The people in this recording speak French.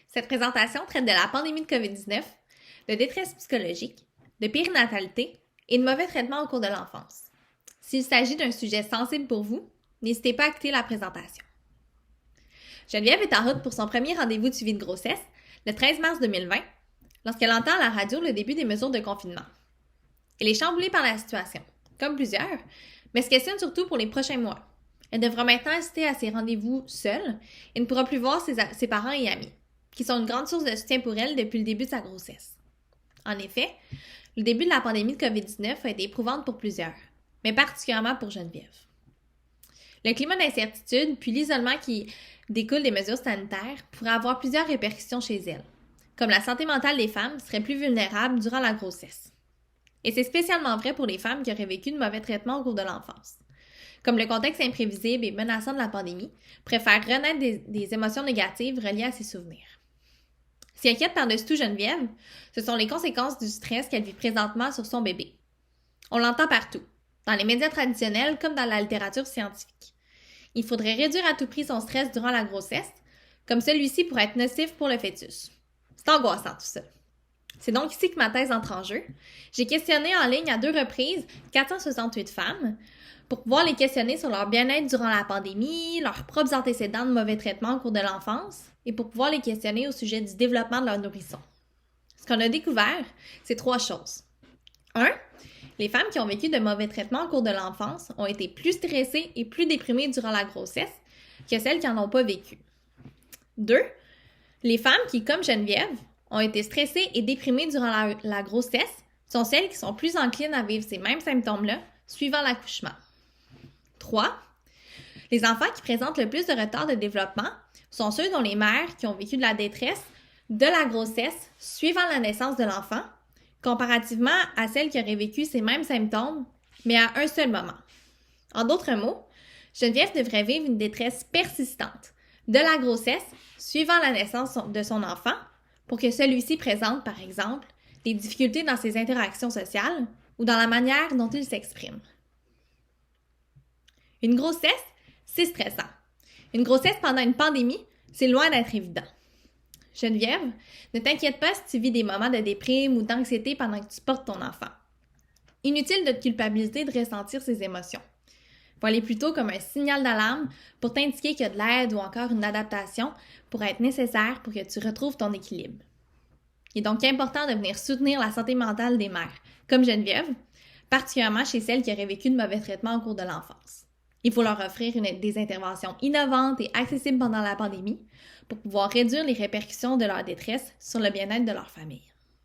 Cette présentation traite de la pandémie de COVID-19, de détresse psychologique, de périnatalité et de mauvais traitements au cours de l'enfance. S'il s'agit d'un sujet sensible pour vous, n'hésitez pas à écouter la présentation. Geneviève est en route pour son premier rendez-vous de suivi de grossesse, le 13 mars 2020, lorsqu'elle entend à la radio le début des mesures de confinement. Elle est chamboulée par la situation, comme plusieurs, mais se questionne surtout pour les prochains mois. Elle devra maintenant assister à ses rendez-vous seule et ne pourra plus voir ses parents et amis, qui sont une grande source de soutien pour elle depuis le début de sa grossesse. En effet, le début de la pandémie de COVID-19 a été éprouvante pour plusieurs, mais particulièrement pour Geneviève. Le climat d'incertitude, puis l'isolement qui découle des mesures sanitaires, pourrait avoir plusieurs répercussions chez elle, comme la santé mentale des femmes serait plus vulnérable durant la grossesse. Et c'est spécialement vrai pour les femmes qui auraient vécu de mauvais traitements au cours de l'enfance. Comme le contexte imprévisible et menaçant de la pandémie préfère renaître des émotions négatives reliées à ses souvenirs. Ce qui inquiète par-dessus tout Geneviève, ce sont les conséquences du stress qu'elle vit présentement sur son bébé. On l'entend partout, dans les médias traditionnels comme dans la littérature scientifique. Il faudrait réduire à tout prix son stress durant la grossesse, comme celui-ci pourrait être nocif pour le fœtus. C'est angoissant tout ça. C'est donc ici que ma thèse entre en jeu. J'ai questionné en ligne à 2 reprises 468 femmes pour pouvoir les questionner sur leur bien-être durant la pandémie, leurs propres antécédents de mauvais traitements au cours de l'enfance et pour pouvoir les questionner au sujet du développement de leur nourrisson. Ce qu'on a découvert, c'est 3 choses. 1. Les femmes qui ont vécu de mauvais traitements au cours de l'enfance ont été plus stressées et plus déprimées durant la grossesse que celles qui n'en ont pas vécu. 2. Les femmes qui, comme Geneviève, ont été stressées et déprimées durant la grossesse sont celles qui sont plus enclines à vivre ces mêmes symptômes-là suivant l'accouchement. 3. Les enfants qui présentent le plus de retard de développement sont ceux dont les mères qui ont vécu de la détresse de la grossesse suivant la naissance de l'enfant, comparativement à celles qui auraient vécu ces mêmes symptômes, mais à un seul moment. En d'autres mots, Geneviève devrait vivre une détresse persistante de la grossesse suivant la naissance de son enfant pour que celui-ci présente, par exemple, des difficultés dans ses interactions sociales ou dans la manière dont il s'exprime. Une grossesse, c'est stressant. Une grossesse pendant une pandémie, c'est loin d'être évident. Geneviève, ne t'inquiète pas si tu vis des moments de déprime ou d'anxiété pendant que tu portes ton enfant. Inutile de te culpabiliser de ressentir ces émotions. Vois-les plutôt comme un signal d'alarme pour t'indiquer qu'il y a de l'aide ou encore une adaptation pourrait être nécessaire pour que tu retrouves ton équilibre. Il est donc important de venir soutenir la santé mentale des mères, comme Geneviève, particulièrement chez celles qui auraient vécu de mauvais traitements au cours de l'enfance. Il faut leur offrir des interventions innovantes et accessibles pendant la pandémie pour pouvoir réduire les répercussions de leur détresse sur le bien-être de leur famille.